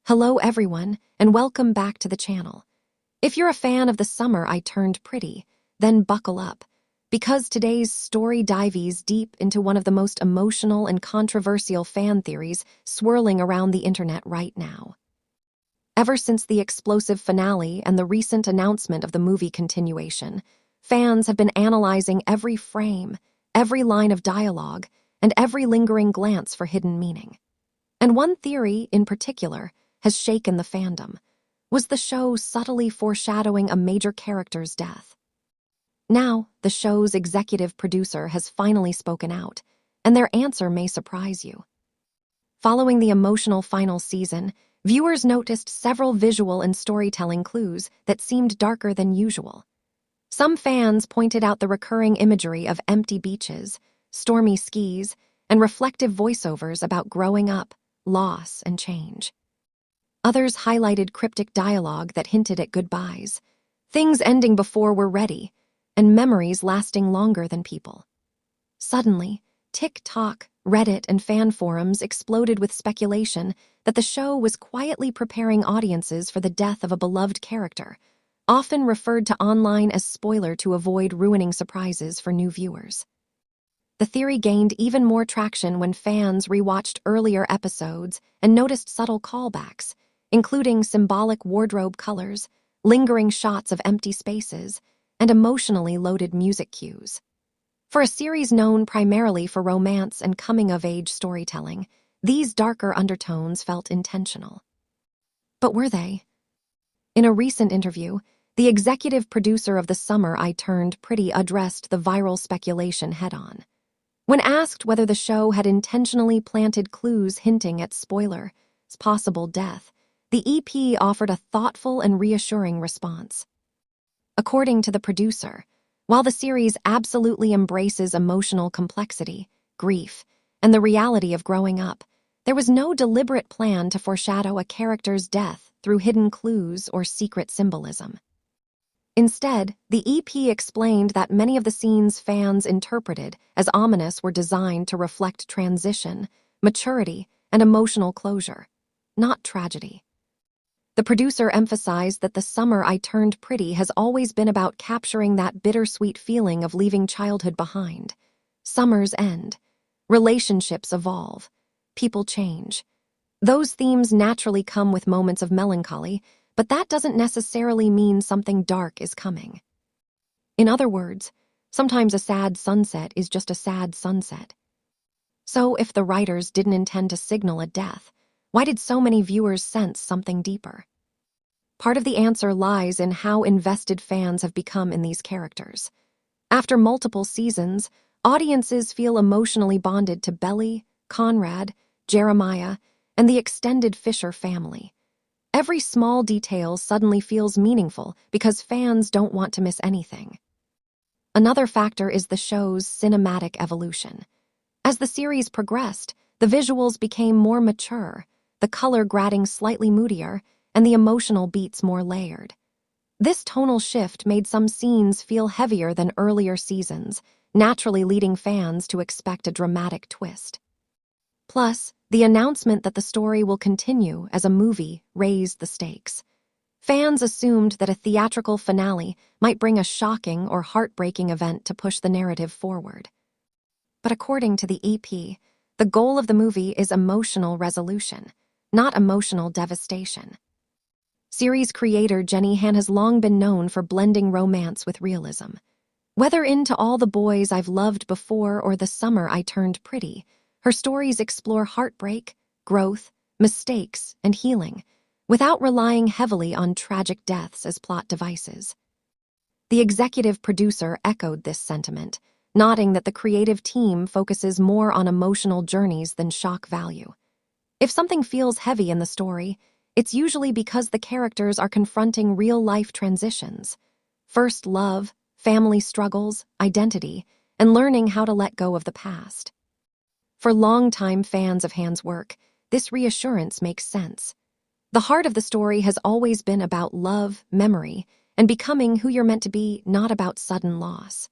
Hello everyone, and welcome back to the channel. If you're a fan of The Summer I Turned Pretty, then buckle up, because today's story dives deep into one of the most emotional and controversial fan theories swirling around the internet right now. Ever since the explosive finale and the recent announcement of the movie continuation, fans have been analyzing every frame, every line of dialogue, and every lingering glance for hidden meaning. And one theory, in particular, has shaken the fandom. Was the show subtly foreshadowing a major character's death? Now, the show's executive producer has finally spoken out, and their answer may surprise you. Following the emotional final season, viewers noticed several visual and storytelling clues that seemed darker than usual. Some fans pointed out the recurring imagery of empty beaches, stormy skis, and reflective voiceovers about growing up, loss, and change. Others highlighted cryptic dialogue that hinted at goodbyes, things ending before we're ready, and memories lasting longer than people. Suddenly, TikTok, Reddit, and fan forums exploded with speculation that the show was quietly preparing audiences for the death of a beloved character, often referred to online as spoiler to avoid ruining surprises for new viewers. The theory gained even more traction when fans rewatched earlier episodes and noticed subtle callbacks, including symbolic wardrobe colors, lingering shots of empty spaces, and emotionally loaded music cues. For a series known primarily for romance and coming-of-age storytelling, these darker undertones felt intentional. But were they? In a recent interview, the executive producer of The Summer I Turned Pretty addressed the viral speculation head-on. When asked whether the show had intentionally planted clues hinting at spoiler's possible death, the EP offered a thoughtful and reassuring response. According to the producer, while the series absolutely embraces emotional complexity, grief, and the reality of growing up, there was no deliberate plan to foreshadow a character's death through hidden clues or secret symbolism. Instead, the EP explained that many of the scenes fans interpreted as ominous were designed to reflect transition, maturity, and emotional closure, not tragedy. The producer emphasized that The Summer I Turned Pretty has always been about capturing that bittersweet feeling of leaving childhood behind. Summers end. Relationships evolve. People change. Those themes naturally come with moments of melancholy, but that doesn't necessarily mean something dark is coming. In other words, sometimes a sad sunset is just a sad sunset. So if the writers didn't intend to signal a death, why did so many viewers sense something deeper? Part of the answer lies in how invested fans have become in these characters. After multiple seasons, audiences feel emotionally bonded to Belly, Conrad, Jeremiah, and the extended Fisher family. Every small detail suddenly feels meaningful because fans don't want to miss anything. Another factor is the show's cinematic evolution. As the series progressed, the visuals became more mature, the color grading slightly moodier, and the emotional beats more layered. This tonal shift made some scenes feel heavier than earlier seasons, naturally leading fans to expect a dramatic twist. Plus, the announcement that the story will continue as a movie raised the stakes. Fans assumed that a theatrical finale might bring a shocking or heartbreaking event to push the narrative forward. But according to the EP, the goal of the movie is emotional resolution, not emotional devastation. Series creator Jenny Han has long been known for blending romance with realism. Whether in To All the Boys I've Loved Before or The Summer I Turned Pretty, her stories explore heartbreak, growth, mistakes, and healing, without relying heavily on tragic deaths as plot devices. The executive producer echoed this sentiment, noting that the creative team focuses more on emotional journeys than shock value. If something feels heavy in the story, it's usually because the characters are confronting real-life transitions: first love, family struggles, identity, and learning how to let go of the past. For longtime fans of Han's work, this reassurance makes sense. The heart of the story has always been about love, memory, and becoming who you're meant to be, not about sudden loss.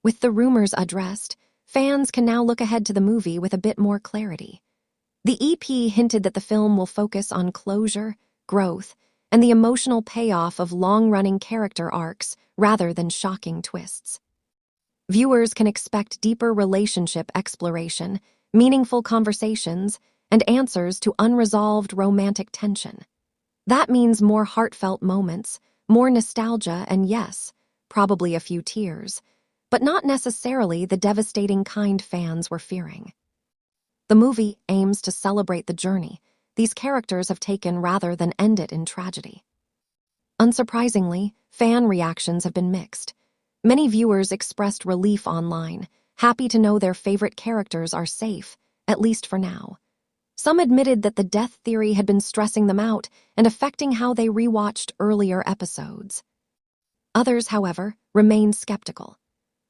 With the rumors addressed, fans can now look ahead to the movie with a bit more clarity. The EP hinted that the film will focus on closure, growth, and the emotional payoff of long-running character arcs rather than shocking twists. Viewers can expect deeper relationship exploration, meaningful conversations, and answers to unresolved romantic tension. That means more heartfelt moments, more nostalgia, and yes, probably a few tears, but not necessarily the devastating kind fans were fearing. The movie aims to celebrate the journey these characters have taken rather than end it in tragedy. Unsurprisingly, fan reactions have been mixed. Many viewers expressed relief online, happy to know their favorite characters are safe, at least for now. Some admitted that the death theory had been stressing them out and affecting how they rewatched earlier episodes. Others, however, remained skeptical.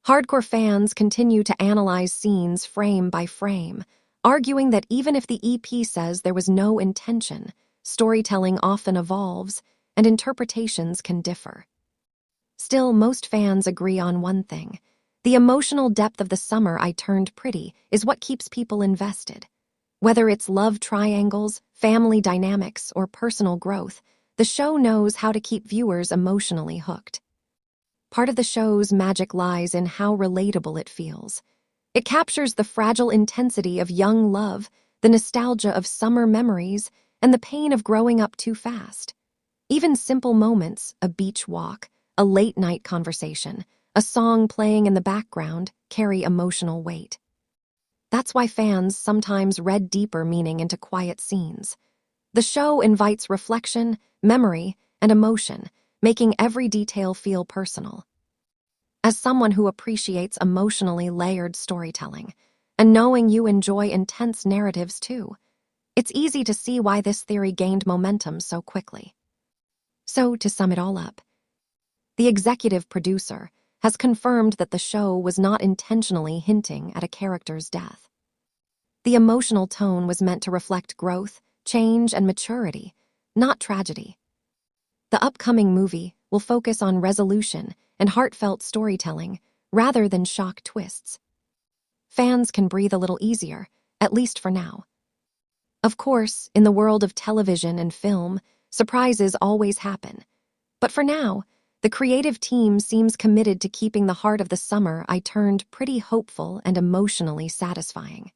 Hardcore fans continue to analyze scenes frame by frame, arguing that even if the EP says there was no intention, storytelling often evolves and interpretations can differ. Still, most fans agree on one thing. The emotional depth of The Summer I Turned Pretty is what keeps people invested. Whether it's love triangles, family dynamics, or personal growth, the show knows how to keep viewers emotionally hooked. Part of the show's magic lies in how relatable it feels. It captures the fragile intensity of young love, the nostalgia of summer memories, and the pain of growing up too fast. Even simple moments, a beach walk, a late-night conversation, a song playing in the background, carry emotional weight. That's why fans sometimes read deeper meaning into quiet scenes. The show invites reflection, memory, and emotion, making every detail feel personal. As someone who appreciates emotionally layered storytelling, and knowing you enjoy intense narratives too, it's easy to see why this theory gained momentum so quickly. So, to sum it all up, the executive producer has confirmed that the show was not intentionally hinting at a character's death. The emotional tone was meant to reflect growth, change, and maturity, not tragedy. The upcoming movie will focus on resolution and heartfelt storytelling rather than shock twists. Fans can breathe a little easier, at least for now. Of course, in the world of television and film, surprises always happen. But for now, the creative team seems committed to keeping The Heart of the Summer I Turned Pretty hopeful and emotionally satisfying.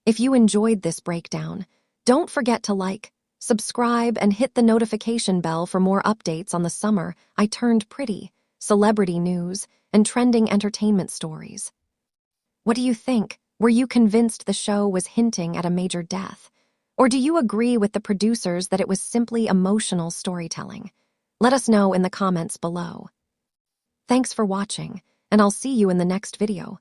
If you enjoyed this breakdown, don't forget to like, subscribe, and hit the notification bell for more updates on The Summer I Turned Pretty, celebrity news, and trending entertainment stories. What do you think? Were you convinced the show was hinting at a major death? Or do you agree with the producers that it was simply emotional storytelling? Let us know in the comments below. Thanks for watching, and I'll see you in the next video.